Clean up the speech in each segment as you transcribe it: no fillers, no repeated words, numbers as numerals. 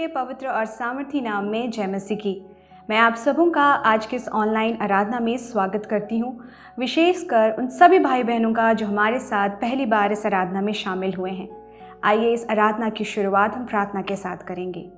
पवित्र और सामर्थी नाम में जय मसीह की। मैं आप सबों का आज के इस ऑनलाइन आराधना में स्वागत करती हूँ, विशेषकर उन सभी भाई बहनों का जो हमारे साथ पहली बार इस आराधना में शामिल हुए हैं। आइए इस आराधना की शुरुआत हम प्रार्थना के साथ करेंगे।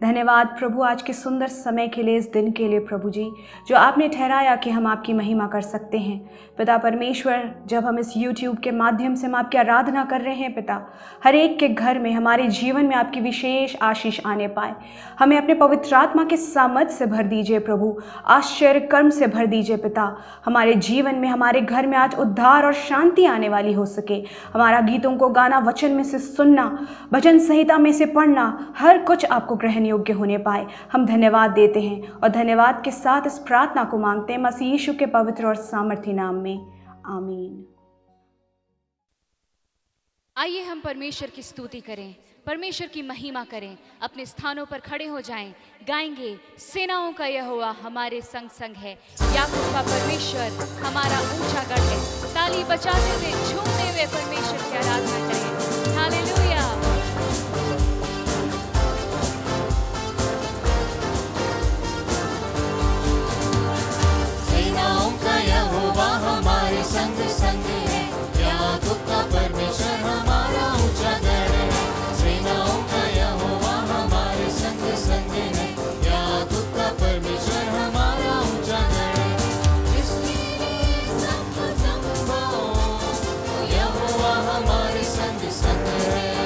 धन्यवाद प्रभु आज के सुंदर समय के लिए, इस दिन के लिए प्रभु जी, जो आपने ठहराया कि हम आपकी महिमा कर सकते हैं। पिता परमेश्वर, जब हम इस YouTube के माध्यम से हम आपकी आराधना कर रहे हैं पिता, हर एक के घर में, हमारे जीवन में आपकी विशेष आशीष आने पाए। हमें अपने पवित्र आत्मा के सामर्थ्य से भर दीजिए प्रभु, आश्चर्य कर्म से भर दीजिए पिता। हमारे जीवन में, हमारे घर में आज उद्धार और शांति आने वाली हो सके। हमारा गीतों को गाना, वचन में से सुनना, भजन संहिता में से पढ़ना, हर कुछ आपको ग्रहण योग्य होने पाए। हम धन्यवाद देते हैं और धन्यवाद के साथ इस प्रार्थना को मांगते हैं मसीह यीशु के पवित्र और सामर्थी नाम में, आमीन। आइए हम परमेश्वर की स्तुति करें, परमेश्वर की महिमा करें। अपने स्थानों पर खड़े हो जाएं, गाएंगे सेनाओं का यहोवा हमारे संग संग है। याकूब का परमेश्वर हमारा ऊंचा गढ़ है। ताली बजाते हुए, झूमते हुए परमेश्वर की आराधना करें। हालेलुया। हमारे संग संग है, याकूब का परमेश्वर हमारा ऊंचा गढ़ है। सेनाओं का यहोवा हमारे संग संग है, याकूब का परमेश्वर हमारा ऊंचा गढ़ है। इसलिए सबको संभाओ, यहोवा हमारे संग संग है।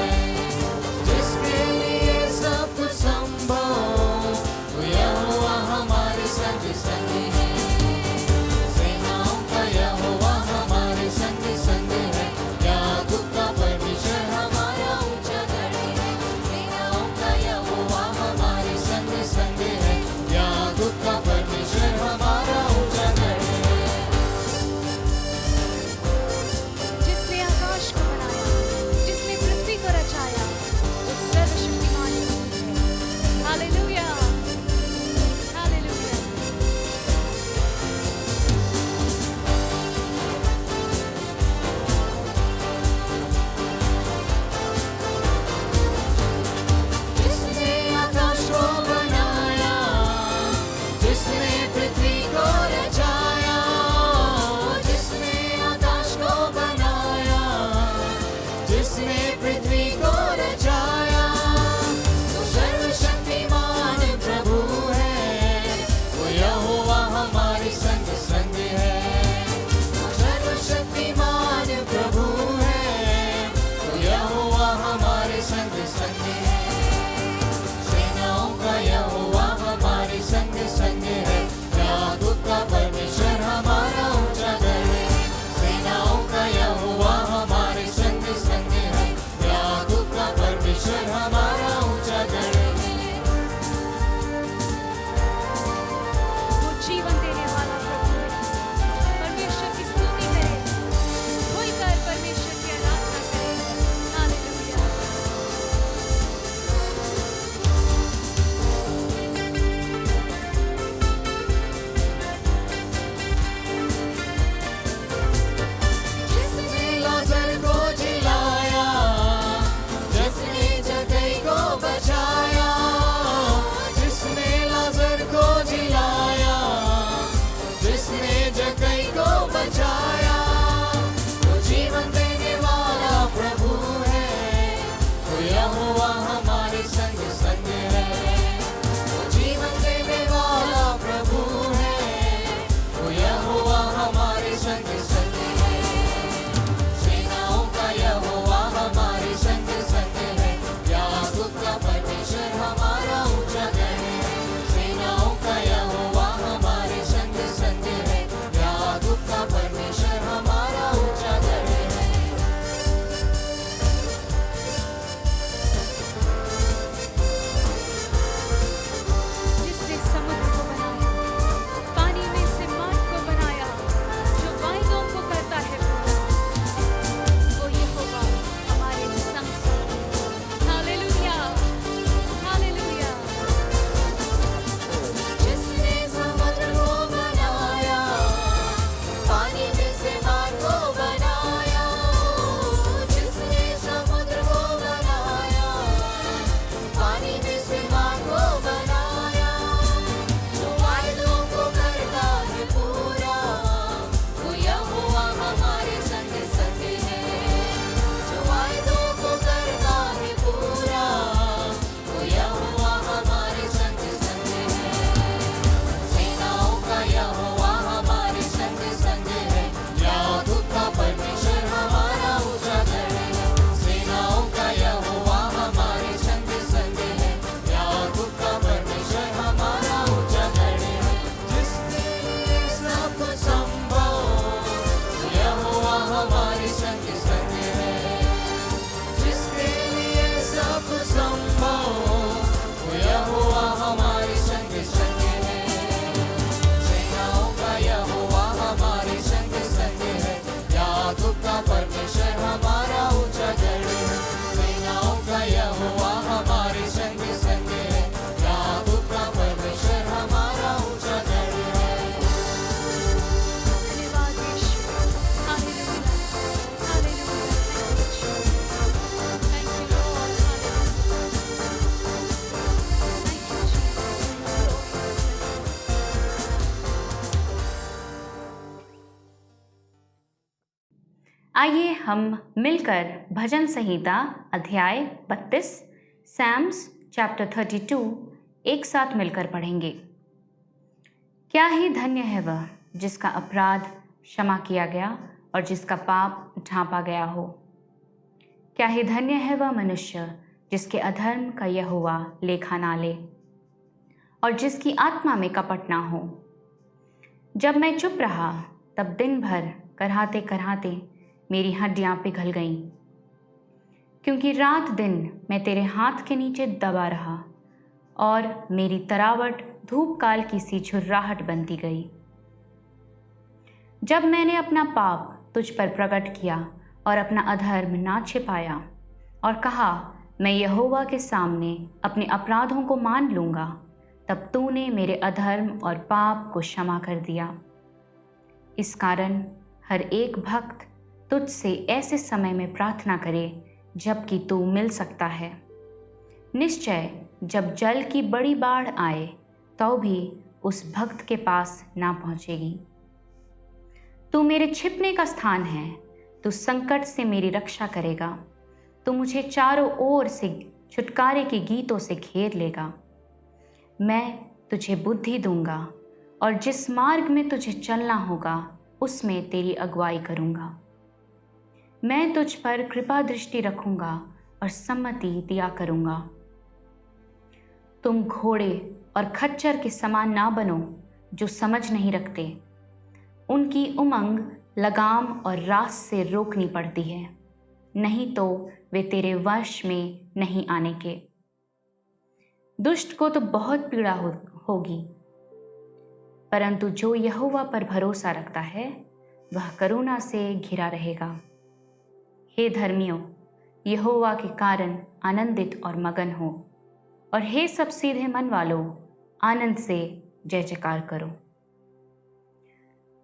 आइए हम मिलकर भजन संहिता अध्याय 32 सैम्स चैप्टर 32 एक साथ मिलकर पढ़ेंगे। क्या ही धन्य है वह जिसका अपराध क्षमा किया गया और जिसका पाप ढांपा गया हो। क्या ही धन्य है वह मनुष्य जिसके अधर्म का यहोवा लेखा ना ले और जिसकी आत्मा में कपट ना हो। जब मैं चुप रहा तब दिन भर कराहते कराहते मेरी हड्डियां पिघल गईं, क्योंकि रात दिन मैं तेरे हाथ के नीचे दबा रहा और मेरी तरावट धूप काल की सी झुर्राहट बनती गई। जब मैंने अपना पाप तुझ पर प्रकट किया और अपना अधर्म ना छिपाया और कहा मैं यहोवा के सामने अपने अपराधों को मान लूँगा, तब तूने मेरे अधर्म और पाप को क्षमा कर दिया। इस कारण हर एक भक्त तुझसे ऐसे समय में प्रार्थना करे जबकि तू मिल सकता है। निश्चय जब जल की बड़ी बाढ़ आए तो भी उस भक्त के पास ना पहुँचेगी। तू मेरे छिपने का स्थान है, तू संकट से मेरी रक्षा करेगा। तू मुझे चारों ओर से छुटकारे के गीतों से घेर लेगा। मैं तुझे बुद्धि दूंगा और जिस मार्ग में तुझे चलना होगा उसमें तेरी अगुवाई करूंगा। मैं तुझ पर कृपा दृष्टि रखूंगा और सम्मति दिया करूंगा। तुम घोड़े और खच्चर के समान ना बनो जो समझ नहीं रखते। उनकी उमंग लगाम और रास से रोकनी पड़ती है, नहीं तो वे तेरे वश में नहीं आने के। दुष्ट को तो बहुत पीड़ा होगी, परंतु जो यहोवा पर भरोसा रखता है वह करुणा से घिरा रहेगा। हे धर्मियों, यहोवा के कारण आनंदित और मगन हो, और हे सब सीधे मन वालों, आनंद से जय जयकार करो।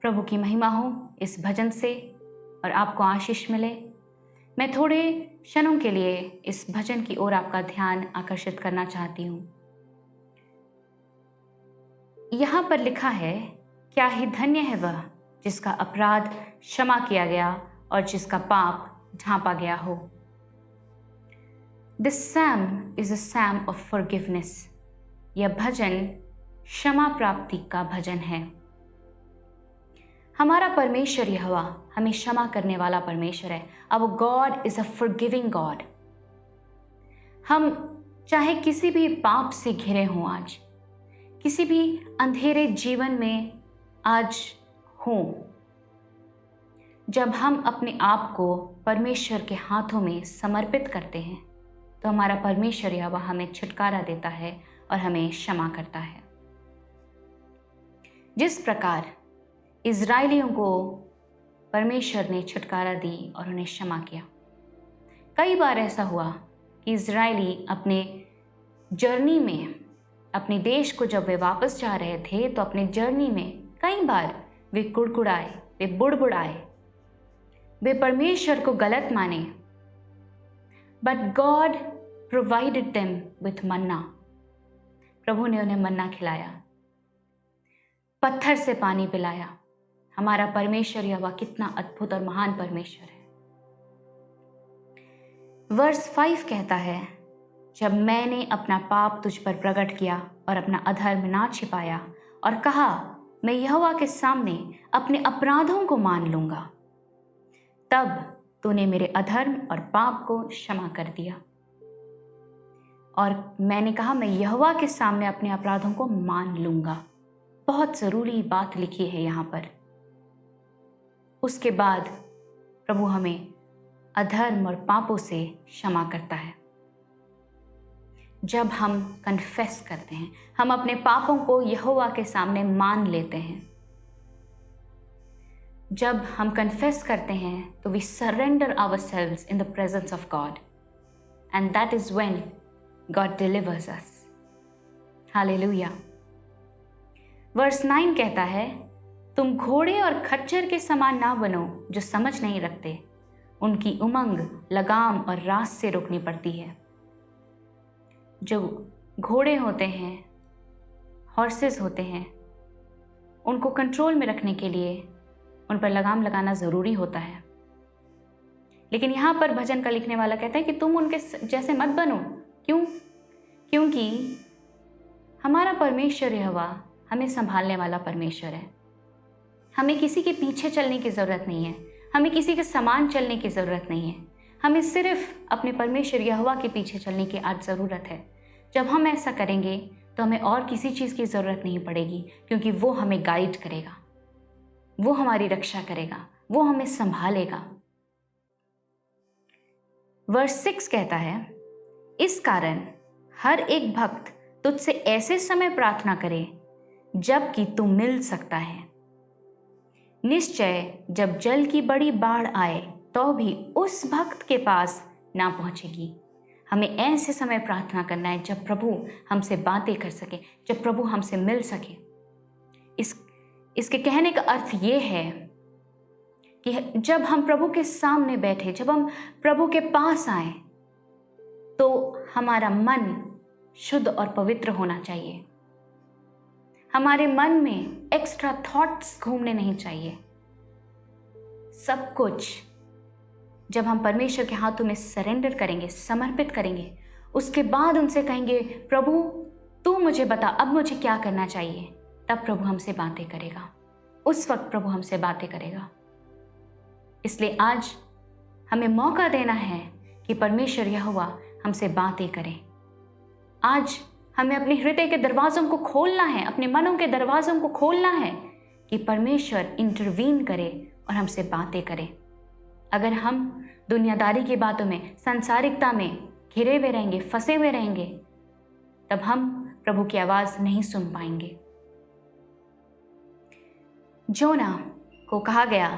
प्रभु की महिमा हो इस भजन से और आपको आशीष मिले। मैं थोड़े क्षणों के लिए इस भजन की ओर आपका ध्यान आकर्षित करना चाहती हूँ। यहाँ पर लिखा है, क्या ही धन्य है वह जिसका अपराध क्षमा किया गया और जिसका पाप ढांपा गया हो। This psalm is a psalm of forgiveness. यह भजन क्षमा प्राप्ति का भजन है। हमारा परमेश्वर यहोवा हमें क्षमा करने वाला परमेश्वर है। Our God is a forgiving God. हम चाहे किसी भी पाप से घिरे हों, आज किसी भी अंधेरे जीवन में आज हों, जब हम अपने आप को परमेश्वर के हाथों में समर्पित करते हैं तो हमारा परमेश्वर यहोवा हमें छुटकारा देता है और हमें क्षमा करता है। जिस प्रकार इज़राइलियों को परमेश्वर ने छुटकारा दी और उन्हें क्षमा किया। कई बार ऐसा हुआ कि इज़राइली अपने जर्नी में, अपने देश को जब वे वापस जा रहे थे तो अपने जर्नी में कई बार वे कुड़कुड़ाए, वे बुड़बुड़ाए, वे परमेश्वर को गलत माने। But God provided them with manna. प्रभु ने उन्हें मन्ना खिलाया, पत्थर से पानी पिलाया। हमारा परमेश्वर यहोवा कितना अद्भुत और महान परमेश्वर है। वर्स 5 कहता है, जब मैंने अपना पाप तुझ पर प्रकट किया और अपना अधर्म ना छिपाया और कहा मैं यहोवा के सामने अपने अपराधों को मान लूंगा, तब तूने मेरे अधर्म और पाप को क्षमा कर दिया। और मैंने कहा मैं यहोवा के सामने अपने अपराधों को मान लूंगा। बहुत ज़रूरी बात लिखी है यहाँ पर। उसके बाद प्रभु हमें अधर्म और पापों से क्षमा करता है। जब हम कन्फेस करते हैं, हम अपने पापों को यहोवा के सामने मान लेते हैं। जब हम कन्फेस करते हैं तो we surrender ourselves in the presence of God, and that is when God delivers us. Hallelujah. Verse 9 कहता है, तुम घोड़े और खच्चर के समान ना बनो जो समझ नहीं रखते। उनकी उमंग लगाम और रास से रोकनी पड़ती है। जो घोड़े होते हैं, हॉर्सेस होते हैं, उनको कंट्रोल में रखने के लिए उन पर लगाम लगाना ज़रूरी होता है। लेकिन यहाँ पर भजन का लिखने वाला कहता है कि तुम उनके जैसे मत बनो। क्यों? क्योंकि हमारा परमेश्वर यहोवा हमें संभालने वाला परमेश्वर है। हमें किसी के पीछे चलने की ज़रूरत नहीं है, हमें किसी के समान चलने की ज़रूरत नहीं है। हमें सिर्फ अपने परमेश्वर यहोवा के पीछे चलने की आज ज़रूरत है। जब हम ऐसा करेंगे तो हमें और किसी चीज़ की ज़रूरत नहीं पड़ेगी, क्योंकि वो हमें गाइड करेगा, वो हमारी रक्षा करेगा, वो हमें संभालेगा। वर्स 6 कहता है, इस कारण हर एक भक्त तुझसे ऐसे समय प्रार्थना करे जबकि तू मिल सकता है। निश्चय जब जल की बड़ी बाढ़ आए तो भी उस भक्त के पास ना पहुंचेगी। हमें ऐसे समय प्रार्थना करना है जब प्रभु हमसे बातें कर सके, जब प्रभु हमसे मिल सके। इसके कहने का अर्थ ये है कि जब हम प्रभु के सामने बैठे, जब हम प्रभु के पास आए, तो हमारा मन शुद्ध और पवित्र होना चाहिए। हमारे मन में एक्स्ट्रा थॉट्स घूमने नहीं चाहिए। सब कुछ जब हम परमेश्वर के हाथों में सरेंडर करेंगे, समर्पित करेंगे, उसके बाद उनसे कहेंगे, प्रभु तू मुझे बता अब मुझे क्या करना चाहिए, तब प्रभु हमसे बातें करेगा। उस वक्त प्रभु हमसे बातें करेगा। इसलिए आज हमें मौका देना है कि परमेश्वर यहोवा हमसे बातें करें। आज हमें अपने हृदय के दरवाज़ों को खोलना है, अपने मनों के दरवाज़ों को खोलना है कि परमेश्वर इंटरवीन करे और हमसे बातें करे। अगर हम दुनियादारी की बातों में, सांसारिकता में घिरे हुए रहेंगे, फंसे हुए रहेंगे, तब हम प्रभु की आवाज़ नहीं सुन पाएंगे। जोना को कहा गया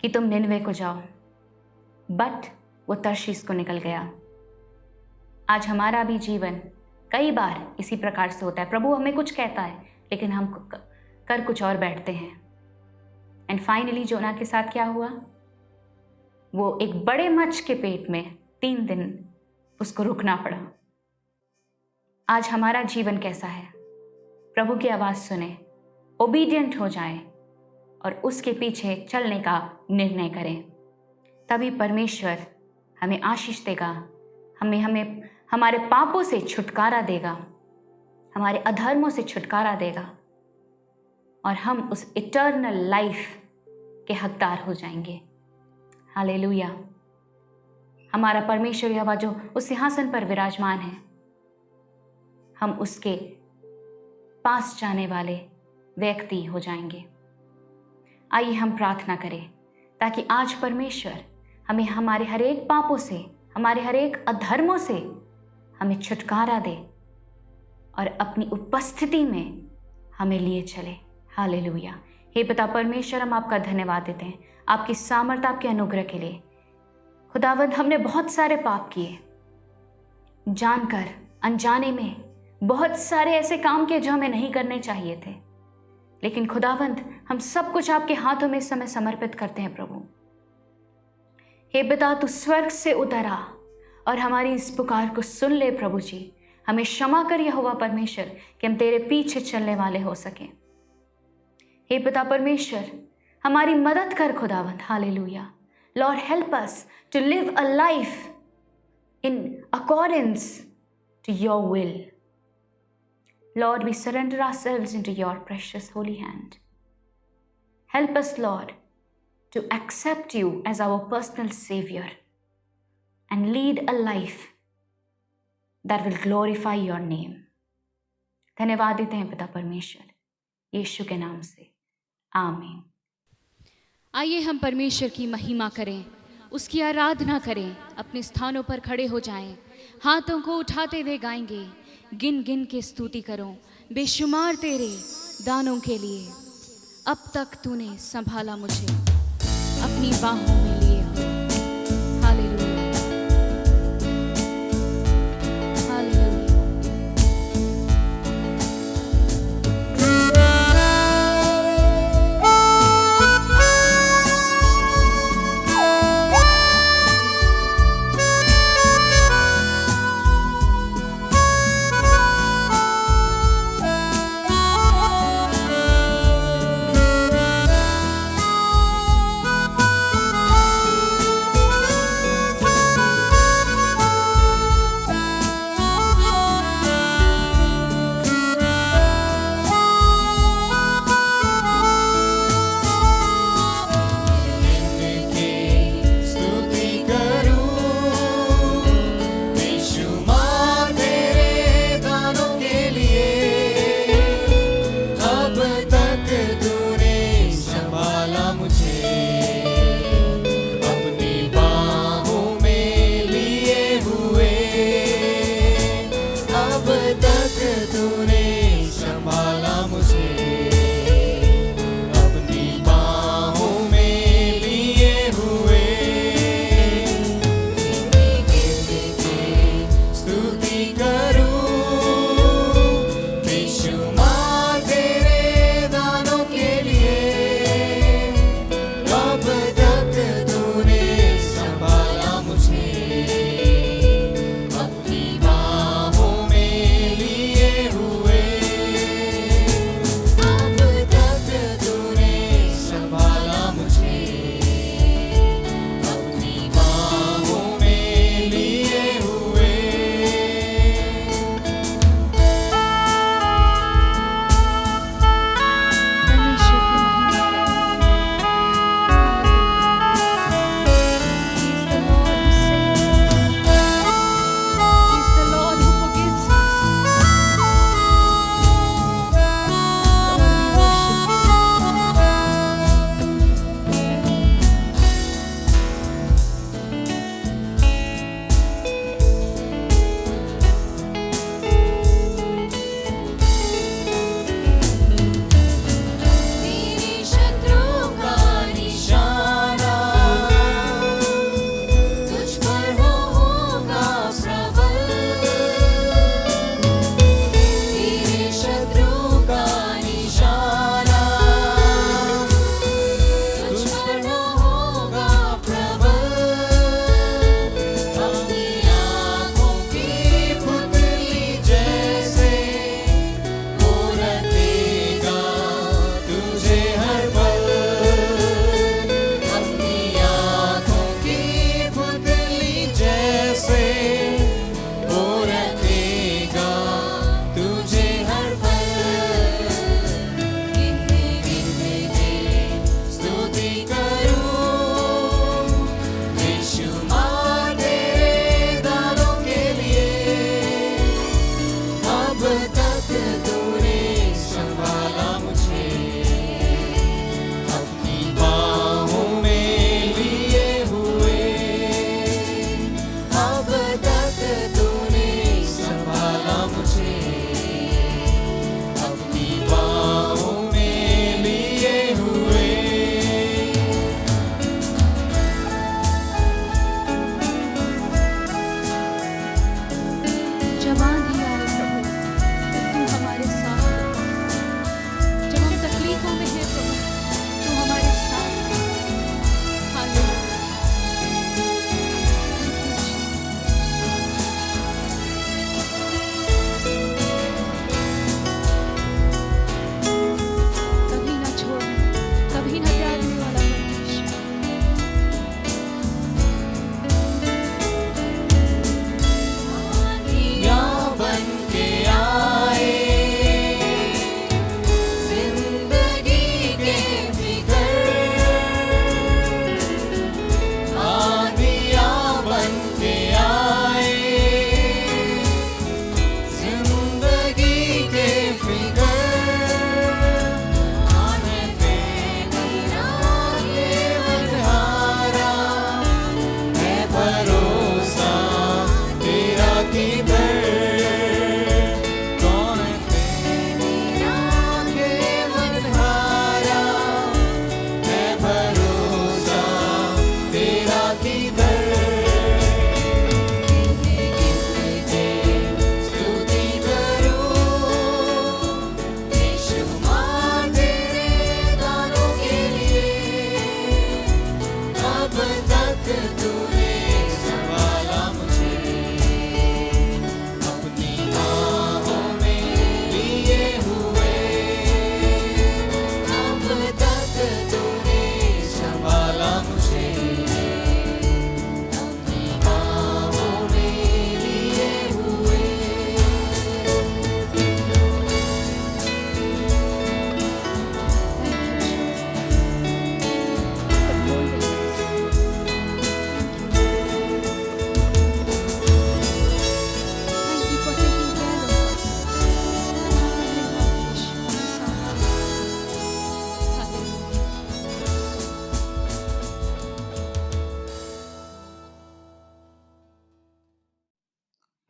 कि तुम निनवे को जाओ, बट वो तर्शीश को निकल गया। आज हमारा भी जीवन कई बार इसी प्रकार से होता है। प्रभु हमें कुछ कहता है लेकिन हम कर कुछ और बैठते हैं। एंड फाइनली जोना के साथ क्या हुआ? वो एक बड़े मच्छ के पेट में 3 दिन उसको रुकना पड़ा। आज हमारा जीवन कैसा है? प्रभु की आवाज़ सुने, ओबीडियंट हो जाए और उसके पीछे चलने का निर्णय करें, तभी परमेश्वर हमें आशीष देगा, हमें हमारे पापों से छुटकारा देगा, हमारे अधर्मों से छुटकारा देगा और हम उस इटर्नल लाइफ के हकदार हो जाएंगे। हालेलुया। हमारा परमेश्वर यहोवा जो उस सिंहासन पर विराजमान है, हम उसके पास जाने वाले व्यक्ति हो जाएंगे। आइए हम प्रार्थना करें ताकि आज परमेश्वर हमें हमारे हर एक पापों से, हमारे हर एक अधर्मों से हमें छुटकारा दे और अपनी उपस्थिति में हमें लिए चले। हालेलुया। हे पिता परमेश्वर, हम आपका धन्यवाद देते हैं आपकी सामर्थ, आपके अनुग्रह के लिए। खुदावंद, हमने बहुत सारे पाप किए, जानकर अनजाने में बहुत सारे ऐसे काम किए जो हमें नहीं करने चाहिए थे, लेकिन खुदावंद हम सब कुछ आपके हाथों में इस समय समर्पित करते हैं। प्रभु हे पिता, तू स्वर्ग से उतरा और हमारी इस पुकार को सुन ले। प्रभु जी, हमें क्षमा कर यहोवा परमेश्वर कि हम तेरे पीछे चलने वाले हो सके। हे पिता परमेश्वर, हमारी मदद कर खुदावंद। Hallelujah. Lord, help us to live a life in accordance to your will. Lord, we surrender ourselves into your precious holy hand. Help us, Lord, to accept you as our personal Savior and lead a life that will glorify your name. धन्यवाद देते हैं पिता परमेश्वर, यीशु के नाम से, आमीन। आइए हम परमेश्वर की महिमा करें, उसकी आराधना करें, अपने स्थानों पर खड़े हो जाएं, हाथों को उठाते हुए गाएंगे, गिन गिन के स्तुति करो बेशुमार तेरे दानों के लिए। अब तक तूने संभाला मुझे, अपनी बाहों में लिए हो। Hallelujah, hallelujah.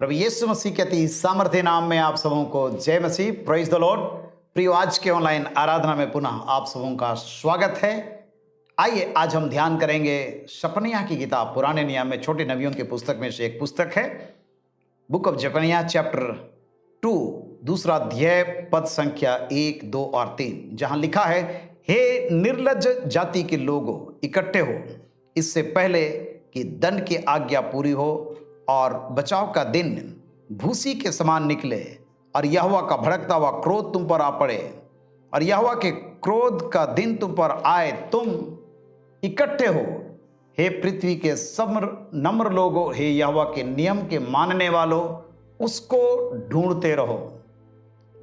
प्रभु यीशु मसीह के अति सामर्थ्य नाम में आप सबों को जय मसीह, प्रेज द लॉर्ड। प्रियो, आज के ऑनलाइन आराधना में पुनः आप सबों का स्वागत है। आइए आज हम ध्यान करेंगे शपनिया की किताब, पुराने नियम में छोटे नबियों की पुस्तक में से एक पुस्तक है, बुक ऑफ जपनिया चैप्टर 2, दूसरा अध्याय, पद संख्या 1, 2 और 3, जहां लिखा है, हे निर्लज्ज जाति के लोगों, इकट्ठे हो इससे पहले कि दंड की आज्ञा पूरी हो और बचाव का दिन भूसी के समान निकले और यहोवा का भड़कता हुआ क्रोध तुम पर आ पड़े और यहोवा के क्रोध का दिन तुम पर आए, तुम इकट्ठे हो। हे पृथ्वी के सब नम्र लोगों, हे यहोवा के नियम के मानने वालों, उसको ढूंढते रहो,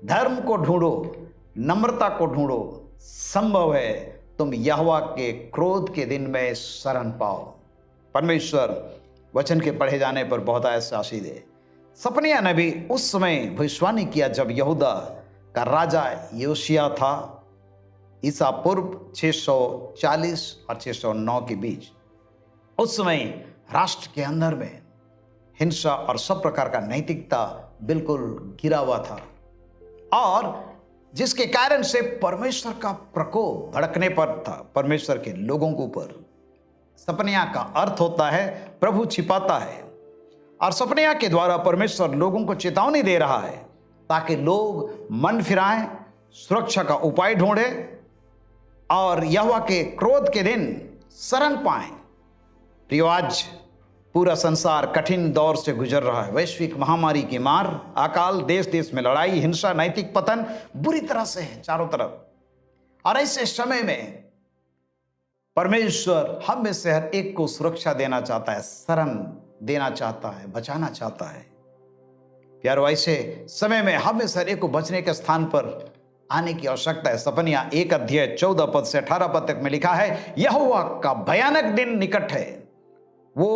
धर्म को ढूंढो, नम्रता को ढूंढो, संभव है तुम यहोवा के क्रोध के दिन में शरण पाओ। परमेश्वर वचन के पढ़े जाने पर बहुत आशीष दे। सपनिया ने भी उस समय भविष्यवाणी किया जब यहूदा का राजा योशिया था, ईसा पूर्व 640 और 609 के बीच। उस समय राष्ट्र के अंदर में हिंसा और सब प्रकार का नैतिकता बिल्कुल गिरा हुआ था और जिसके कारण से परमेश्वर का प्रकोप भड़कने पर था परमेश्वर के लोगों के ऊपर। सपनिया का अर्थ होता है प्रभु छिपाता है, और सपनिया के द्वारा परमेश्वर लोगों को चेतावनी दे रहा है ताकि लोग मन फिराएं, सुरक्षा का उपाय ढूंढें और यहोवा के क्रोध के दिन शरण पाएं। प्रियो, आज पूरा संसार कठिन दौर से गुजर रहा है। वैश्विक महामारी की मार, अकाल, देश देश में लड़ाई, हिंसा, नैतिक पतन बुरी तरह से है चारों तरफ। और ऐसे समय में परमेश्वर हम में से हर एक को सुरक्षा देना चाहता है, शरण देना चाहता है, बचाना चाहता है। प्यारो, ऐसे समय में हम में से हर एक को बचने के स्थान पर आने की आवश्यकता है। सपनिया 1 अध्याय 14 पद से 18 पद तक में लिखा है, यहोवा का भयानक दिन निकट है, वो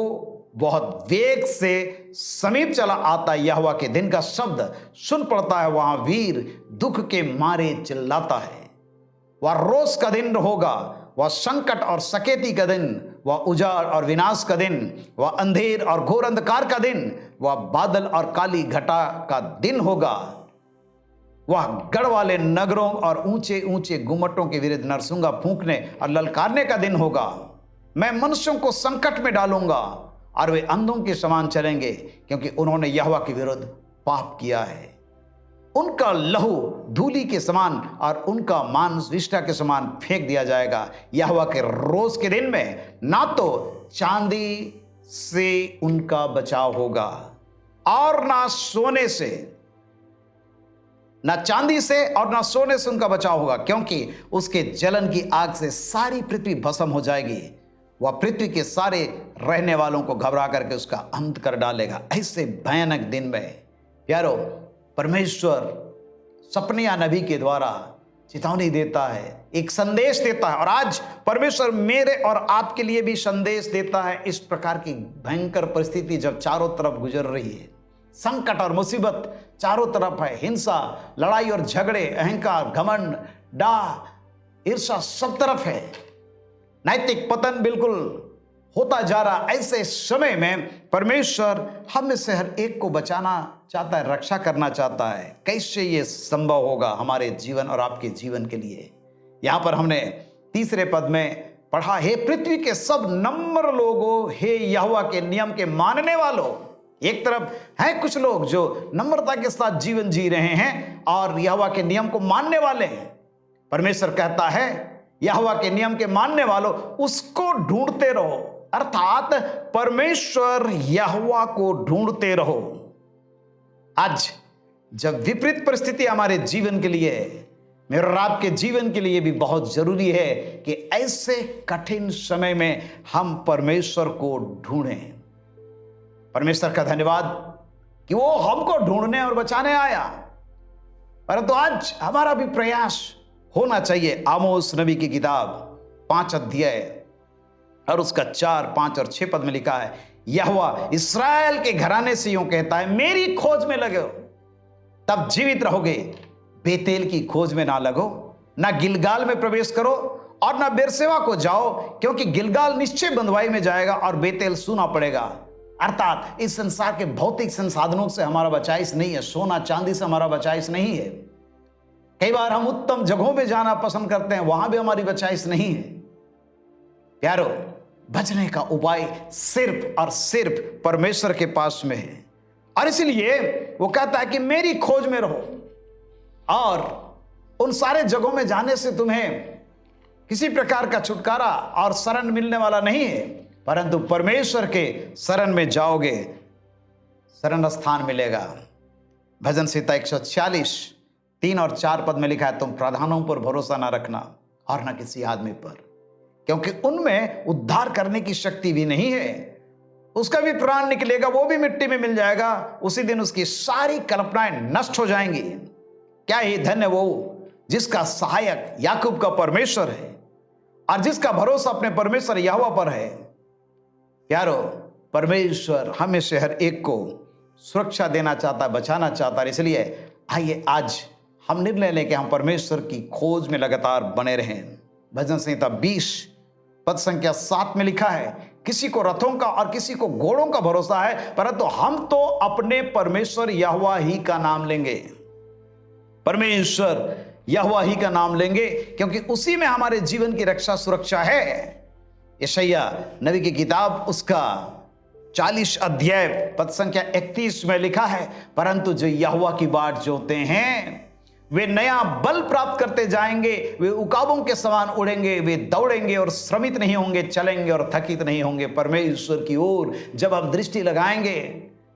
बहुत वेग से समीप चला आता है। यहोवा के दिन का शब्द सुन पड़ता है, वहां वीर दुख के मारे चिल्लाता है। वह रोष का दिन होगा, वह संकट और सकेती का दिन, वह उजाड़ और विनाश का दिन, वह अंधेर और घोर अंधकार का दिन, वह बादल और काली घटा का दिन होगा। वह गढ़ वाले नगरों और ऊंचे ऊंचे गुम्मटों के विरुद्ध नरसुंगा फूंकने और ललकारने का दिन होगा। मैं मनुष्यों को संकट में डालूंगा और वे अंधों के समान चलेंगे, क्योंकि उन्होंने यहोवा के विरुद्ध पाप किया है। उनका लहू धूली के समान और उनका मांस विष्ठा के समान फेंक दिया जाएगा। यहोवा के रोज के दिन में ना तो चांदी से उनका बचाव होगा और ना सोने से, ना चांदी से और ना सोने से उनका बचाव होगा, क्योंकि उसके जलन की आग से सारी पृथ्वी भस्म हो जाएगी। वह पृथ्वी के सारे रहने वालों को घबरा करके उसका अंत कर डालेगा। ऐसे भयानक दिन में प्यारो, परमेश्वर सपनिया नबी के द्वारा चेतावनी देता है, एक संदेश देता है। और आज परमेश्वर मेरे और आपके लिए भी संदेश देता है। इस प्रकार की भयंकर परिस्थिति जब चारों तरफ गुजर रही है, संकट और मुसीबत चारों तरफ है, हिंसा, लड़ाई और झगड़े, अहंकार, घमंड, डाह, ईर्ष्या सब तरफ है, नैतिक पतन बिल्कुल होता जा रहा। ऐसे समय में परमेश्वर हम में से हर एक को बचाना चाहता है, रक्षा करना चाहता है। कैसे ये संभव होगा हमारे जीवन और आपके जीवन के लिए? यहां पर हमने तीसरे पद में पढ़ा, हे पृथ्वी के सब नम्र लोगों, हे यहोवा के नियम के मानने वालों। एक तरफ हैं कुछ लोग जो नम्रता के साथ जीवन जी रहे हैं और यहोवा के नियम को मानने वाले हैं। परमेश्वर कहता है, यहोवा के नियम के मानने वालों, उसको ढूंढते रहो, अर्थात परमेश्वर यहोवा को ढूंढते रहो। आज जब विपरीत परिस्थिति हमारे जीवन के लिए, मेरे और आपके जीवन के लिए भी बहुत जरूरी है कि ऐसे कठिन समय में हम परमेश्वर को ढूंढें। परमेश्वर का धन्यवाद कि वो हमको ढूंढने और बचाने आया। परंतु आज हमारा भी प्रयास होना चाहिए। आमोस नबी की किताब 5 अध्याय और उसका 4, 5 और 6 पद में लिखा है, यहोवा इस्राएल के घराने से यूं कहता है, मेरी खोज में लगो तब जीवित रहोगे, बेतेल की खोज में ना लगो, ना गिलगाल में प्रवेश करो और ना बेरसेवा को जाओ, क्योंकि गिलगाल निश्चय बंधुआई में जाएगा और बेतेल सूना पड़ेगा। अर्थात इस संसार के भौतिक संसाधनों से हमारा बचाइश नहीं है, सोना चांदी से हमारा बचाइश नहीं है। कई बार हम उत्तम जगहों में जाना पसंद करते हैं, वहां भी हमारी बचाइश नहीं है। प्यारो, बचने का उपाय सिर्फ और सिर्फ परमेश्वर के पास में है, और इसलिए वो कहता है कि मेरी खोज में रहो। और उन सारे जगहों में जाने से तुम्हें किसी प्रकार का छुटकारा और शरण मिलने वाला नहीं है, परंतु परमेश्वर के शरण में जाओगे, शरण स्थान मिलेगा। भजन संहिता 140 3 और 4 पद में लिखा है, तुम प्रधानों पर भरोसा ना रखना और ना किसी आदमी पर, क्योंकि उनमें उद्धार करने की शक्ति भी नहीं है। उसका भी प्राण निकलेगा, वो भी मिट्टी में मिल जाएगा, उसी दिन उसकी सारी कल्पनाएं नष्ट हो जाएंगी। क्या ही धन्य वो जिसका सहायक याकूब का परमेश्वर है और जिसका भरोसा अपने परमेश्वर यहोवा पर है। प्यारो, परमेश्वर हमें से हर एक को सुरक्षा देना चाहता है, बचाना चाहता है। इसलिए आइए आज हम निर्णय लें कि हम परमेश्वर की खोज में लगातार बने रहें। भजन संहिता 20 पद संख्या 7 में लिखा है, किसी को रथों का और किसी को घोड़ों का भरोसा है, परंतु हम तो अपने परमेश्वर यहोवा ही का नाम लेंगे। परमेश्वर यहोवा ही का नाम लेंगे, क्योंकि उसी में हमारे जीवन की रक्षा सुरक्षा है। यशायाह नबी की किताब उसका 40 अध्याय पद संख्या 31 में लिखा है, परंतु जो यहोवा की बाट जोते हैं वे नया बल प्राप्त करते जाएंगे, वे उकाबों के समान उड़ेंगे, वे दौड़ेंगे और श्रमित नहीं होंगे, चलेंगे और थकित नहीं होंगे। परमेश्वर की ओर जब हम दृष्टि लगाएंगे,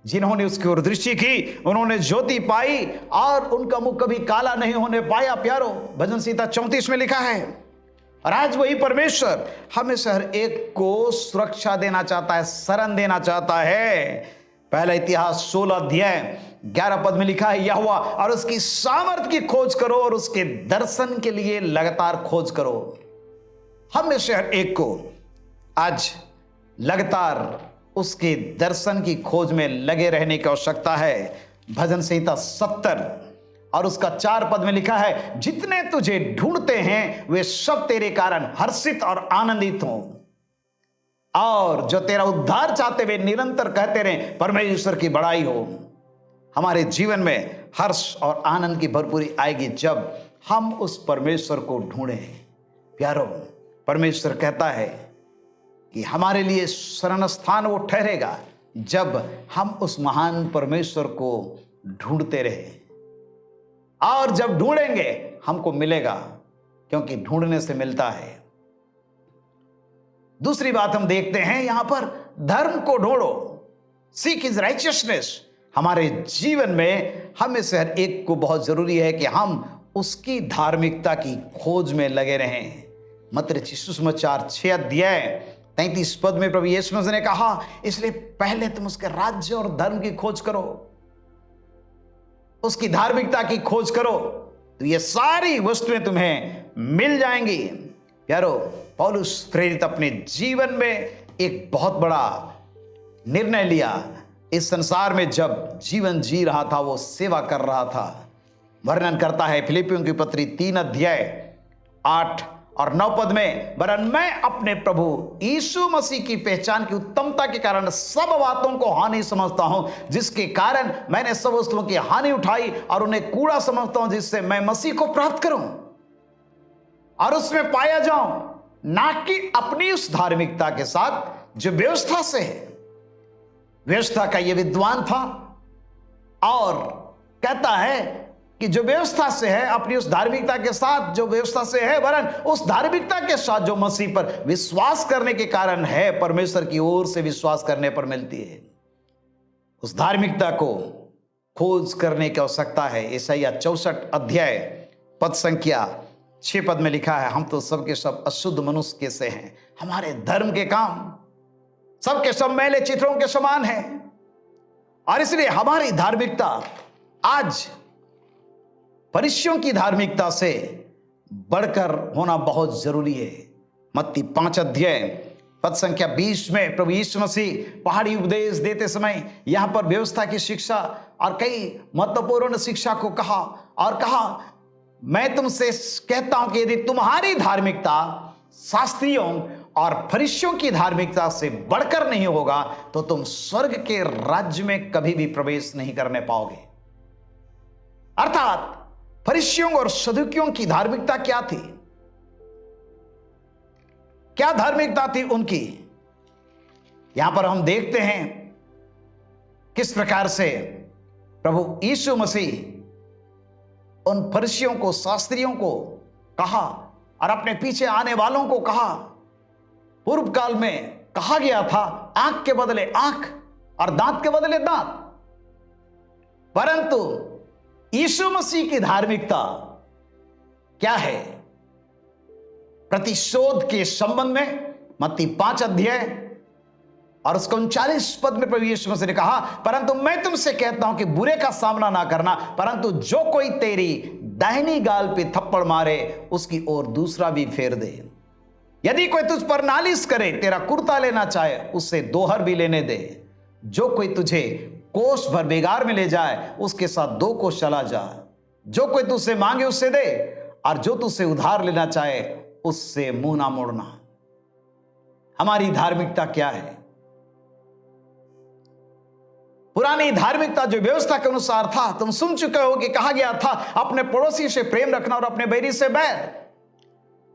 जिन्होंने उसकी ओर दृष्टि की उन्होंने ज्योति पाई और उनका मुख कभी काला नहीं होने पाया। प्यारो, भजन संहिता 34 में लिखा है। और आज वही परमेश्वर हमें से हर एक को सुरक्षा देना चाहता है, शरण देना चाहता है। पहला इतिहास 16 अध्याय 11 पद में लिखा है, यहोवा और उसकी सामर्थ की खोज करो और उसके दर्शन के लिए लगातार खोज करो। हम में से हर एक को आज लगातार उसके दर्शन की खोज में लगे रहने की आवश्यकता है। भजन संहिता 70 और उसका 4 पद में लिखा है, जितने तुझे ढूंढते हैं वे सब तेरे कारण हर्षित और आनंदित हों, और जो तेरा उद्धार चाहते हुए निरंतर कहते रहे, परमेश्वर की बड़ाई हो। हमारे जीवन में हर्ष और आनंद की भरपूरी आएगी जब हम उस परमेश्वर को ढूंढें। प्यारो, परमेश्वर कहता है कि हमारे लिए शरण स्थान वो ठहरेगा जब हम उस महान परमेश्वर को ढूंढते रहे, और जब ढूंढेंगे हमको मिलेगा, क्योंकि ढूंढने से मिलता है। दूसरी बात हम देखते हैं यहां पर, धर्म को ढूंढो, सीक हिज राइचियसनेस। हमारे जीवन में हमें से हर एक को बहुत जरूरी है कि हम उसकी धार्मिकता की खोज में लगे रहें। मत्ती सुसमाचार 6 अध्याय 33 पद में प्रभु यीशु मसीह ने कहा, इसलिए पहले तुम उसके राज्य और धर्म की खोज करो, उसकी धार्मिकता की खोज करो, तो ये सारी वस्तुएं तुम्हें मिल जाएंगी। प्यारो, पौलुस प्रेरित अपने जीवन में एक बहुत बड़ा निर्णय लिया। इस संसार में जब जीवन जी रहा था, वो सेवा कर रहा था। वर्णन करता है फिलिपियों की पत्री 3 अध्याय 8 और 9 पद में, वरन मैं अपने प्रभु यीशु मसीह की पहचान की उत्तमता के कारण सब बातों को हानि समझता हूं, जिसके कारण मैंने सब वस्तुओं की हानि उठाई और उन्हें कूड़ा समझता हूं, जिससे मैं मसीह को प्राप्त करूं और उसमें पाया जाऊं, ना कि अपनी उस धार्मिकता के साथ जो व्यवस्था से है। व्यवस्था का ये विद्वान था और कहता है कि जो व्यवस्था से है, अपनी उस धार्मिकता के साथ जो व्यवस्था से है, वरन उस धार्मिकता के साथ जो मसीह पर विश्वास करने के कारण है, परमेश्वर की ओर से विश्वास करने पर मिलती है। उस धार्मिकता को खोज करने की आवश्यकता है। यशायाह 64 अध्याय पद संख्या 6 पद में लिखा है, हम तो सबके सब अशुद्ध मनुष्य के से हैं, हमारे धर्म के काम सबके सब मैले चित्रों के समान है। और इसलिए हमारी धार्मिकता आज फरीसियों की धार्मिकता से बढ़कर होना बहुत जरूरी है। मत्ती 5 अध्याय पद संख्या 20 में प्रभु यीशु मसीह पहाड़ी उपदेश देते समय यहां पर व्यवस्था की शिक्षा और कई महत्वपूर्ण शिक्षा को कहा और कहा, मैं तुमसे कहता हूं कि यदि तुम्हारी धार्मिकता शास्त्रियों और फरिश्तियों की धार्मिकता से बढ़कर नहीं होगा तो तुम स्वर्ग के राज्य में कभी भी प्रवेश नहीं करने पाओगे। अर्थात फरिश्तियों और सदूकियों की धार्मिकता क्या थी? क्या धार्मिकता थी उनकी? यहां पर हम देखते हैं किस प्रकार से प्रभु यीशु मसीह उन फरिश्तियों को, शास्त्रियों को कहा और अपने पीछे आने वालों को कहा। पूर्व काल में कहा गया था आंख के बदले आंख और दांत के बदले दांत, परंतु यीशु मसीह की धार्मिकता क्या है? प्रतिशोध के संबंध में मत्ती 5 अध्याय और उसका 39 पद में प्रभु यीशु मसीह ने कहा, परंतु मैं तुमसे कहता हूं कि बुरे का सामना ना करना, परंतु जो कोई तेरी दाहिनी गाल पे थप्पड़ मारे उसकी ओर दूसरा भी फेर दे। यदि कोई तुझ पर नालिश करे, तेरा कुर्ता लेना चाहे, उससे दोहर भी लेने दे। जो कोई तुझे कोष भर बेगार में ले जाए, उसके साथ 2 कोष चला जा। जो कोई तुझसे मांगे उससे दे, और जो तुझसे उधार लेना चाहे उससे मुंह ना मोड़ना। हमारी धार्मिकता क्या है? पुरानी धार्मिकता जो व्यवस्था के अनुसार था, तुम सुन चुके हो कि कहा गया था अपने पड़ोसी से प्रेम रखना और अपने बैरी से बैर।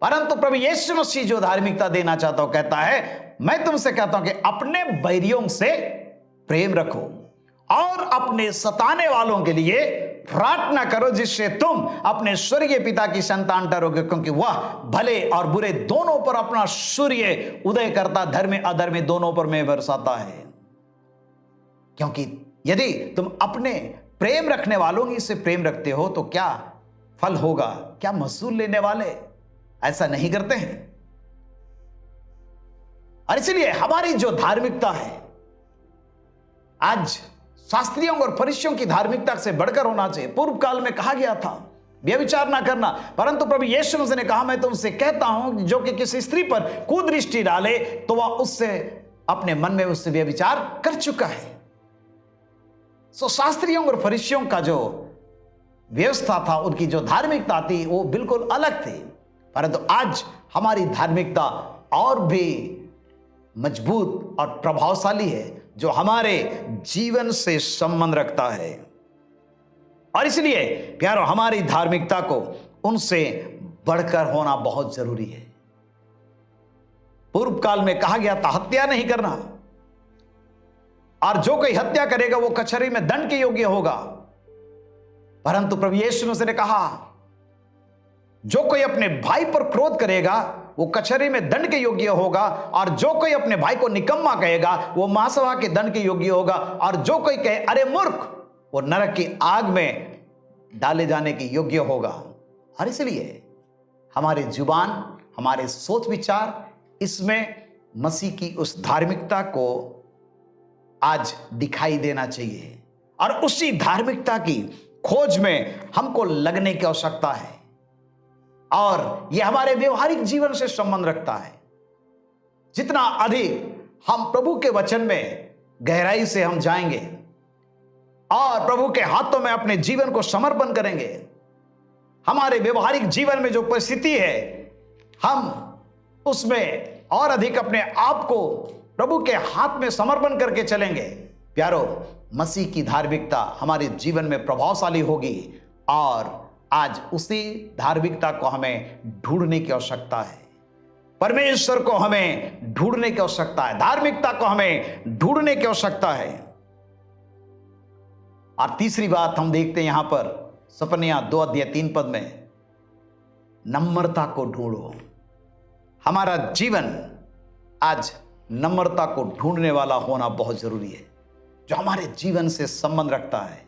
परंतु प्रभु यीशु मसीह जो धार्मिकता देना चाहता हूं, कहता है मैं तुमसे कहता हूं कि अपने बैरियों से प्रेम रखो और अपने सताने वालों के लिए प्रार्थना करो, जिससे तुम अपने स्वर्गीय पिता की संतान ठहरोगे, क्योंकि वह भले और बुरे दोनों पर अपना सूर्य उदय करता, धर्म अधर्म दोनों पर में बरसाता है। क्योंकि यदि तुम अपने प्रेम रखने वालों ही से प्रेम रखते हो तो क्या फल होगा? क्या महसूल लेने वाले ऐसा नहीं करते हैं? और इसलिए हमारी जो धार्मिकता है आज शास्त्रियों और फरिश्तियों की धार्मिकता से बढ़कर होना चाहिए। पूर्व काल में कहा गया था व्यभिचार ना करना, परंतु प्रभु यीशु मसीह ने कहा मैं तुमसे कहता हूं जो कि किसी स्त्री पर कुदृष्टि डाले तो वह उससे अपने मन में उससे व्यभिचार कर चुका है। सो शास्त्रियों और फरिश्तियों का जो व्यवस्था था, उनकी जो धार्मिकता थी वो बिल्कुल अलग थी। परंतु आज हमारी धार्मिकता और भी मजबूत और प्रभावशाली है, जो हमारे जीवन से संबंध रखता है। और इसलिए प्यारो, हमारी धार्मिकता को उनसे बढ़कर होना बहुत जरूरी है। पूर्व काल में कहा गया था हत्या नहीं करना, और जो कोई हत्या करेगा वो कचहरी में दंड के योग्य होगा। परंतु प्रभु यीशु मसीह ने कहा जो कोई अपने भाई पर क्रोध करेगा वो कचहरी में दंड के योग्य होगा, और जो कोई अपने भाई को निकम्मा कहेगा वो महासभा के दंड के योग्य होगा, और जो कोई कहे अरे मूर्ख वो नरक की आग में डाले जाने के योग्य होगा। और इसलिए हमारे जुबान, हमारे सोच विचार, इसमें मसीह की उस धार्मिकता को आज दिखाई देना चाहिए, और उसी धार्मिकता की खोज में हमको लगने की आवश्यकता है। और यह हमारे व्यवहारिक जीवन से संबंध रखता है। जितना अधिक हम प्रभु के वचन में गहराई से हम जाएंगे और प्रभु के हाथों में अपने जीवन को समर्पण करेंगे, हमारे व्यवहारिक जीवन में जो परिस्थिति है हम उसमें और अधिक अपने आप को प्रभु के हाथ में समर्पण करके चलेंगे। प्यारो, मसीह की धार्मिकता हमारे जीवन में प्रभावशाली होगी, और आज उसी धार्मिकता को हमें ढूंढने की आवश्यकता है। परमेश्वर को हमें ढूंढने की आवश्यकता है, धार्मिकता को हमें ढूंढने की आवश्यकता है। और तीसरी बात हम देखते हैं यहां पर सपनिया 2 अध्याय 3 पद में, नम्रता को ढूंढो। हमारा जीवन आज नम्रता को ढूंढने वाला होना बहुत जरूरी है, जो हमारे जीवन से संबंध रखता है।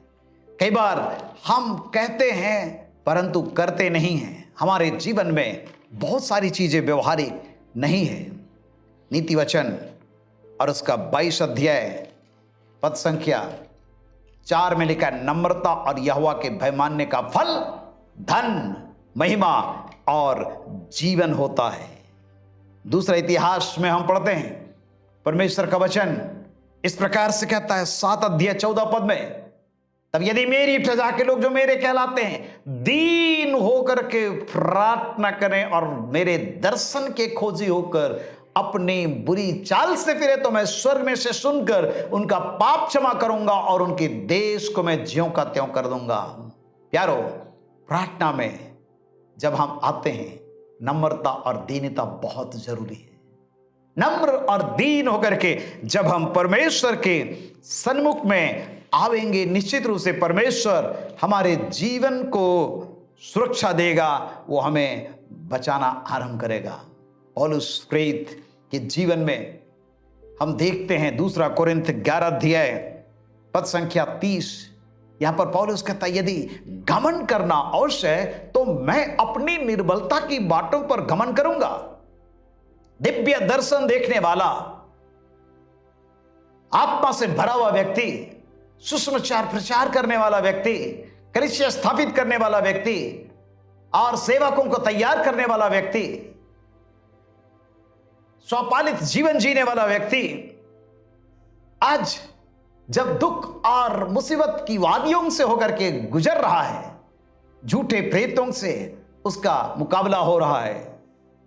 कई बार हम कहते हैं परंतु करते नहीं हैं। हमारे जीवन में बहुत सारी चीजें व्यवहारिक नहीं है। नीति वचन और उसका 22 अध्याय पद संख्या 4 में लिखा है, नम्रता और यहोवा के भय मानने का फल धन, महिमा और जीवन होता है। दूसरा इतिहास में हम पढ़ते हैं परमेश्वर का वचन इस प्रकार से कहता है 7 अध्याय 14 पद में, तब यदि मेरी प्रजा के लोग जो मेरे कहलाते हैं दीन होकर के प्रार्थना करें और मेरे दर्शन के खोजी होकर अपनी बुरी चाल से फिरे तो मैं स्वर्ग में से सुनकर उनका पाप क्षमा करूंगा और उनके देश को मैं ज्यों का त्यों कर दूंगा। प्यारो, प्रार्थना में जब हम आते हैं नम्रता और दीनता बहुत जरूरी है। नम्र और दीन होकर के जब हम परमेश्वर के सन्मुख में आवेंगे, निश्चित रूप से परमेश्वर हमारे जीवन को सुरक्षा देगा, वो हमें बचाना आरंभ करेगा। पौलुस प्रेरित के जीवन में हम देखते हैं 2 कोरिन्थ 11 अध्याय पद संख्या 30, यहां पर पौलुस कहता है, यदि घमंड करना अवश्य है तो मैं अपनी निर्बलता की बातों पर घमंड करूंगा। दिव्य दर्शन देखने वाला, आत्मा से भरा हुआ व्यक्ति, सुसमाचार प्रचार करने वाला व्यक्ति, कलीसिया स्थापित करने वाला व्यक्ति और सेवकों को तैयार करने वाला व्यक्ति, स्वपालित जीवन जीने वाला व्यक्ति आज जब दुख और मुसीबत की वादियों से होकर के गुजर रहा है, झूठे प्रेतों से उसका मुकाबला हो रहा है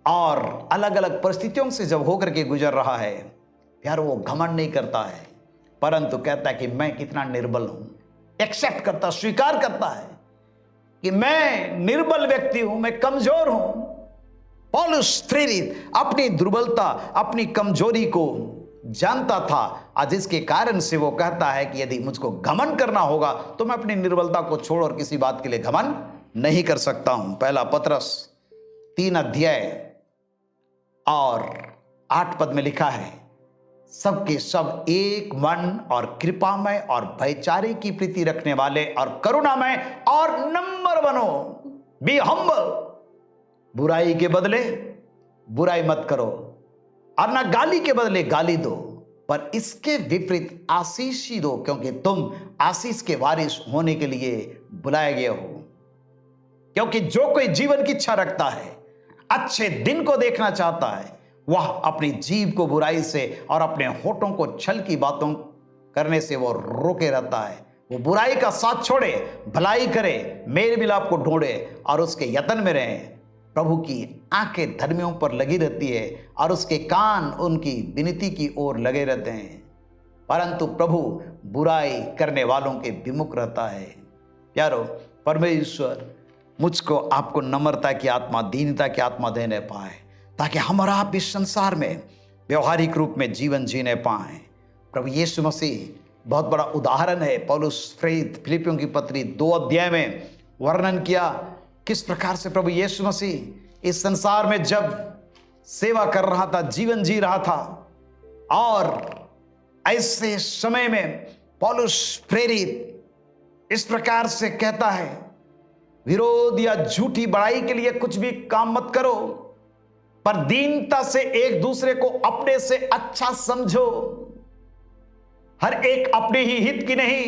और अलग अलग परिस्थितियों से जब होकर के गुजर रहा है, यार वो घमंड नहीं करता है, परंतु कहता है कि मैं कितना निर्बल हूं। एक्सेप्ट करता, स्वीकार करता है कि मैं निर्बल व्यक्ति हूं, मैं कमजोर हूं। पौलुस प्रेरित अपनी दुर्बलता, अपनी कमजोरी को जानता था, आज इसके कारण से वो कहता है कि यदि मुझको घमंड करना होगा तो मैं अपनी निर्बलता को छोड़ और किसी बात के लिए घमंड नहीं कर सकता हूं। पहला पत्रस 3 अध्याय और 8 पद में लिखा है, सबके सब एक मन और कृपामय और भाईचारे की प्रीति रखने वाले और करुणामय और नम्र बनो। बी हम्बल, बुराई के बदले बुराई मत करो और ना गाली के बदले गाली दो, पर इसके विपरीत आशीष ही दो, क्योंकि तुम आशीष के वारिस होने के लिए बुलाए गए हो। क्योंकि जो कोई जीवन की इच्छा रखता है, अच्छे दिन को देखना चाहता है, वह अपनी जीभ को बुराई से और अपने होठों को छल की बातों करने से वो रोके रहता है। वो बुराई का साथ छोड़े, भलाई करे, मेल मिलाप को ढूंढे और उसके यत्न में रहे। प्रभु की आंखें धर्मियों पर लगी रहती है और उसके कान उनकी विनती की ओर लगे रहते हैं, परंतु प्रभु बुराई करने वालों के विमुख रहता है। प्यारो, परमेश्वर मुझको आपको नम्रता की आत्मा, दीनता की आत्मा देने पाए, ताकि हमारा आप इस संसार में व्यवहारिक रूप में जीवन जीने पाए। प्रभु यीशु मसीह बहुत बड़ा उदाहरण है। पौलुस प्रेरित फिलिपियों की पत्री 2 अध्याय में वर्णन किया किस प्रकार से प्रभु यीशु मसीह इस संसार में जब सेवा कर रहा था, जीवन जी रहा था, और ऐसे समय में पौलुस प्रेरित इस प्रकार से कहता है, विरोध या झूठी बड़ाई के लिए कुछ भी काम मत करो, पर दीनता से एक दूसरे को अपने से अच्छा समझो। हर एक अपने ही हित की नहीं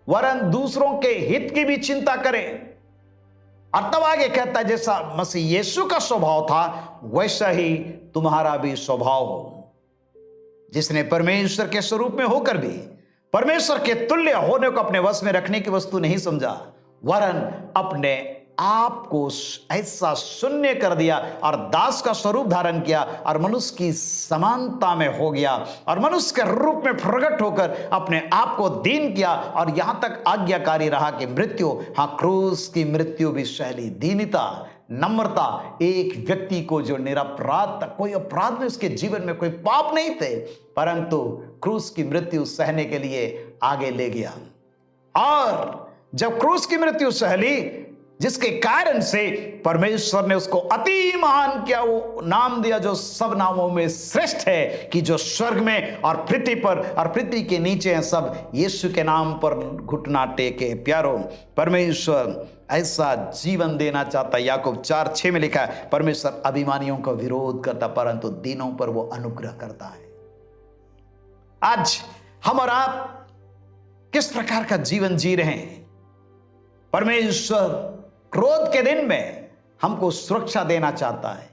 वरन दूसरों के हित की भी चिंता करे। और तब आगे कहता है, जैसा मसीह यीशु का स्वभाव था वैसा ही तुम्हारा भी स्वभाव हो। जिसने परमेश्वर के स्वरूप में होकर भी परमेश्वर के तुल्य होने को अपने वश में रखने की वस्तु नहीं समझा, वरन अपने आप को ऐसा शून्य कर दिया और दास का स्वरूप धारण किया और मनुष्य की समानता में हो गया और मनुष्य के रूप में प्रकट होकर अपने आप को दीन किया और यहां तक आज्ञाकारी रहा कि मृत्यु, हाँ क्रूस की मृत्यु भी सहली। दीनता, नम्रता, एक व्यक्ति को जो निरपराध था, कोई अपराध में उसके जीवन में कोई पाप नहीं थे, परंतु क्रूस की मृत्यु सहने के लिए आगे ले गया। और जब क्रूस की मृत्यु सहली, जिसके कारण से परमेश्वर ने उसको अति महान किया, वो नाम दिया जो सब नामों में श्रेष्ठ है, कि जो स्वर्ग में और पृथ्वी पर और पृथ्वी के नीचे हैं सब यीशु के नाम पर घुटना टेके। प्यारो, परमेश्वर ऐसा जीवन देना चाहता है। याकूब 4:6 में लिखा है, परमेश्वर अभिमानियों का विरोध करता परंतु दीनों पर वो अनुग्रह करता है। आज हम और आप किस प्रकार का जीवन जी रहे हैं? परमेश्वर क्रोध के दिन में हमको सुरक्षा देना चाहता है।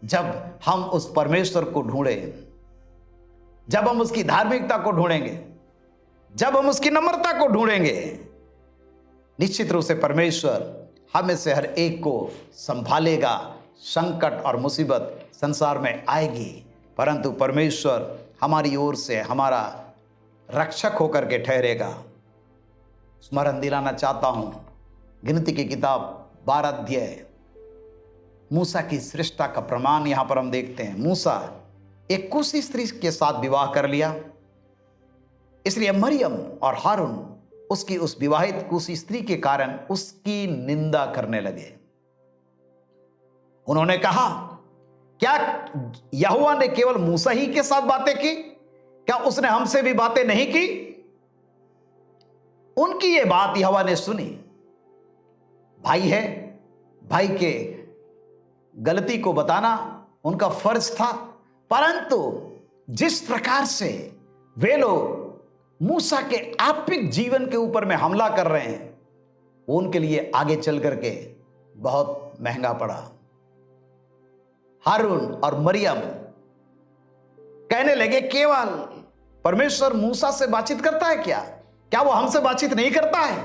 जब हम उस परमेश्वर को ढूंढें, जब हम उसकी धार्मिकता को ढूंढेंगे, जब हम उसकी नम्रता को ढूंढेंगे, निश्चित रूप से परमेश्वर हमें से हर एक को संभालेगा। संकट और मुसीबत संसार में आएगी, परंतु परमेश्वर हमारी ओर से हमारा रक्षक होकर के ठहरेगा। स्मरण दिलाना चाहता हूं, गिनती की किताब 12 अध्याय मूसा की श्रेष्ठता का प्रमाण यहां पर हम देखते हैं। मूसा एक कुशी स्त्री के साथ विवाह कर लिया, इसलिए मरियम और हारून उसकी उस विवाहित कुशी स्त्री के कारण उसकी निंदा करने लगे। उन्होंने कहा, क्या यहोवा ने केवल मूसा ही के साथ बातें की? क्या उसने हमसे भी बातें नहीं की? उनकी यह बात यहोवा ने सुनी। भाई है, भाई के गलती को बताना उनका फर्ज था, परंतु जिस प्रकार से वे लोग मूसा के आत्मिक जीवन के ऊपर में हमला कर रहे हैं, वो उनके लिए आगे चल करके बहुत महंगा पड़ा। हारून और मरियम कहने लगे, केवल परमेश्वर मूसा से बातचीत करता है क्या? क्या वो हमसे बातचीत नहीं करता है?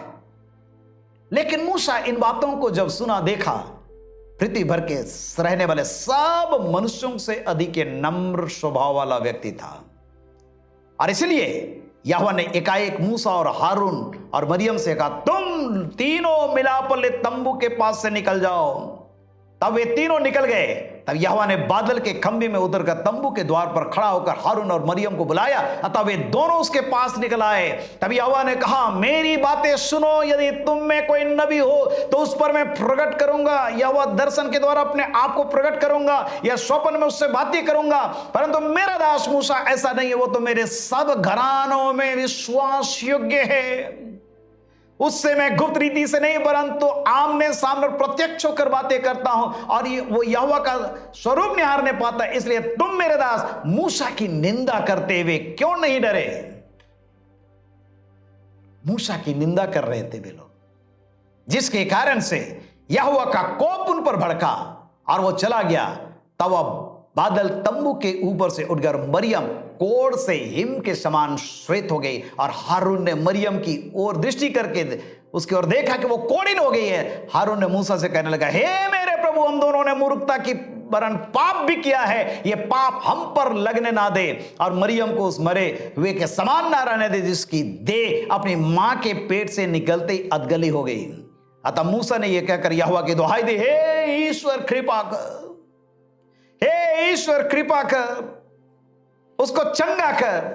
लेकिन मूसा इन बातों को जब सुना, देखा पृथ्वी भर के रहने वाले सब मनुष्यों से अधिक नम्र स्वभाव वाला व्यक्ति था, और इसलिए यहोवा ने एकाएक मूसा और हारून और मरियम से कहा, तुम तीनों मिलापले तंबू के पास से निकल जाओ। तब वे तीनों निकल गए। तब यहोवा ने बादल के खंभे में उतरकर तंबू के द्वार पर खड़ा होकर हारून और मरियम को बुलाया, अतः वे दोनों उसके पास निकल आए। तब यहोवा ने कहा, मेरी बातें सुनो, यदि तुम में कोई नबी हो तो उस पर मैं प्रकट करूंगा, यहोवा दर्शन के द्वारा अपने आप को प्रकट करूंगा या स्वप्न में उससे बातें करूंगा। परंतु मेरा दास मूसा ऐसा नहीं है, वो तो मेरे सब घरानों में विश्वास योग्य है। उससे मैं गुप्त रीति से नहीं, परंतु आमने सामने प्रत्यक्ष होकर बातें करता हूं, और वो यहोवा का स्वरूप निहारने पाता है। इसलिए तुम मेरे दास मूसा की निंदा करते हुए क्यों नहीं डरे? मूसा की निंदा कर रहे थे वे लोग, जिसके कारण से यहोवा का कोप उन पर भड़का और वो चला गया। तब अब बादल तंबू के ऊपर से उठकर मरियम कोढ़ से हिम के समान श्वेत हो गई, और हारून ने मरियम की ओर दृष्टि करके उसकी ओर देखा कि वो कोढ़िन हो गई है। हारून ने मूसा से कहने लगा, हे मेरे प्रभु, हम दोनों ने मूर्खता की वरन पाप भी किया है, ये पाप हम पर लगने ना दे और मरियम को उस मरे हुए के समान ना रहने दे, जिसकी देह अपनी मां के पेट से निकलते ही अधगली हो गई। अतः मूसा ने यह कहकर यहोवा की दुहाई दी, हे ईश्वर कृपा कर, हे ईश्वर कृपा कर, उसको चंगा कर।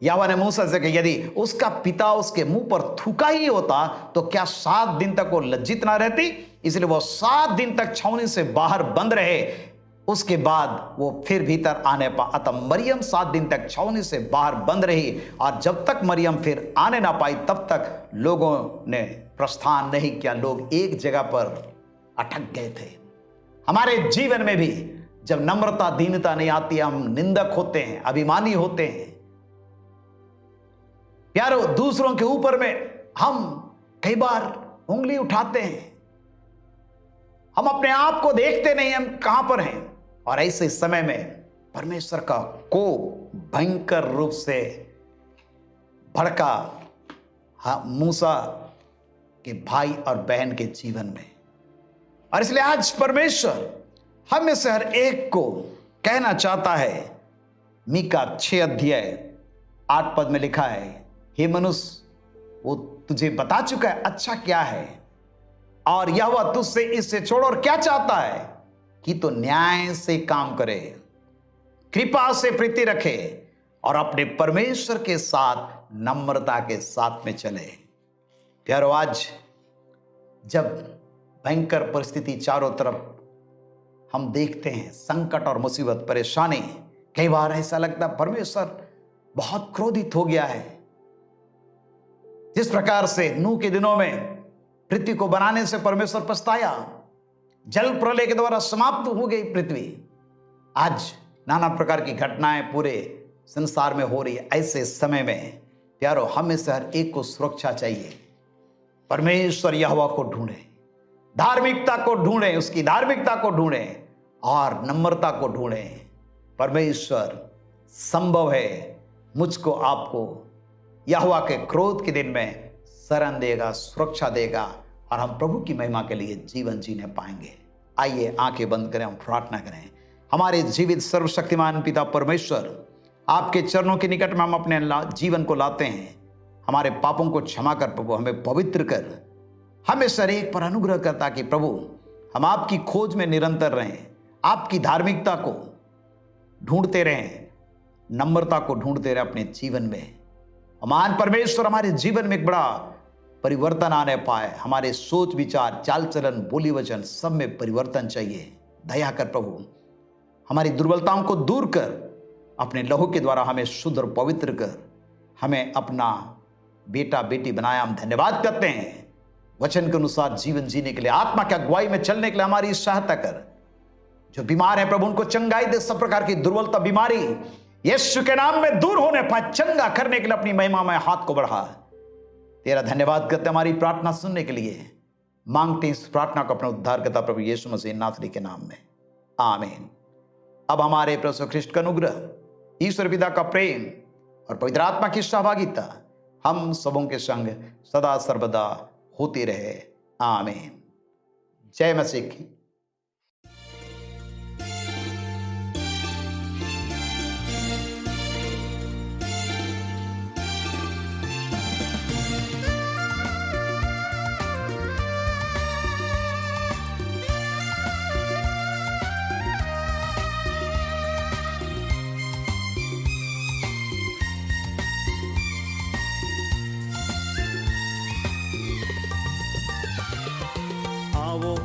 यहोवा ने मूसा से कहा, यदि उसका पिता उसके मुंह पर थूका ही होता तो क्या 7 दिन तक वो लज्जित ना रहती? इसलिए वो 7 दिन तक छावनी से बाहर बंद रहे, उसके बाद वो फिर भीतर आने पा। अतः मरियम 7 दिन तक छावनी से बाहर बंद रही, और जब तक मरियम फिर आने ना पाई तब तक लोगों ने प्रस्थान नहीं किया। लोग एक जगह पर अटक गए थे। हमारे जीवन में भी जब नम्रता दीनता नहीं आती, हम निंदक होते हैं, अभिमानी होते हैं। प्यारो, दूसरों के ऊपर में हम कई बार उंगली उठाते हैं, हम अपने आप को देखते नहीं हम कहां पर हैं। और ऐसे समय में परमेश्वर का कोप भयंकर रूप से भड़का मूसा के भाई और बहन के जीवन में। और इसलिए आज परमेश्वर हम में से हर एक को कहना चाहता है। मीका 6 अध्याय 8 पद में लिखा है, हे मनुष्य, वो तुझे बता चुका है अच्छा क्या है, और यहोवा तुझसे इससे छोड़ और क्या चाहता है कि तो न्याय से काम करे, कृपा से प्रीति रखे और अपने परमेश्वर के साथ नम्रता के साथ में चले। प्यारो, आज जब भयंकर परिस्थिति चारों तरफ हम देखते हैं, संकट और मुसीबत, परेशानी, कई बार ऐसा लगता है परमेश्वर बहुत क्रोधित हो गया है। जिस प्रकार से नूह के दिनों में पृथ्वी को बनाने से परमेश्वर पछताया, जल प्रलय के द्वारा समाप्त हो गई पृथ्वी। आज नाना प्रकार की घटनाएं पूरे संसार में हो रही है। ऐसे समय में प्यारो, हमें से हर एक को सुरक्षा चाहिए। परमेश्वर यहोवा को ढूंढे, धार्मिकता को ढूंढे, उसकी धार्मिकता को ढूंढे और नम्रता को ढूंढे। परमेश्वर संभव है मुझको आपको यहोवा के क्रोध के दिन में शरण देगा, सुरक्षा देगा, और हम प्रभु की महिमा के लिए जीवन जीने पाएंगे। आइए आंखें बंद करें, हम प्रार्थना करें। हमारे जीवित सर्वशक्तिमान पिता परमेश्वर, आपके चरणों के निकट में हम अपने जीवन को लाते हैं। हमारे पापों को क्षमा कर प्रभु, हमें पवित्र कर, हमें सर एक पर अनुग्रह कर, ताकि प्रभु हम आपकी खोज में निरंतर रहें, आपकी धार्मिकता को ढूंढते रहें, नम्रता को ढूंढते रहें अपने जीवन में। महान परमेश्वर, हमारे जीवन में एक बड़ा परिवर्तन आने पाए। हमारे सोच विचार, चाल चलन, बोली वचन सब में परिवर्तन चाहिए। दया कर प्रभु, हमारी दुर्बलताओं को दूर कर, अपने लहू के द्वारा हमें शुद्ध और पवित्र कर, हमें अपना बेटा बेटी बनाया। हम धन्यवाद करते हैं। वचन के अनुसार जीवन जीने के लिए, आत्मा की अगुवाई में चलने के लिए हमारी सहायता कर। जो बीमार है प्रभु, उनको चंगाई दे। सब प्रकार की दुर्बलता, बीमारी यीशु के नाम में दूर होने पाए। चंगा करने के लिए अपनी महिमा में हाथ को बढ़ा। तेरा धन्यवाद करते, हमारी प्रार्थना सुनने के लिए मांगते इस प्रार्थना को अपने उद्धारकर्ता प्रभु यीशु मसीह नासरी के नाम में, आमीन। अब हमारे प्रभु यीशु ख्रिस्ट का अनुग्रह, ईश्वर पिता का प्रेम और पवित्र आत्मा की सहभागिता हम सबों के संग सदा सर्वदा होती रहे, आमीन। जय मसीह की। आओ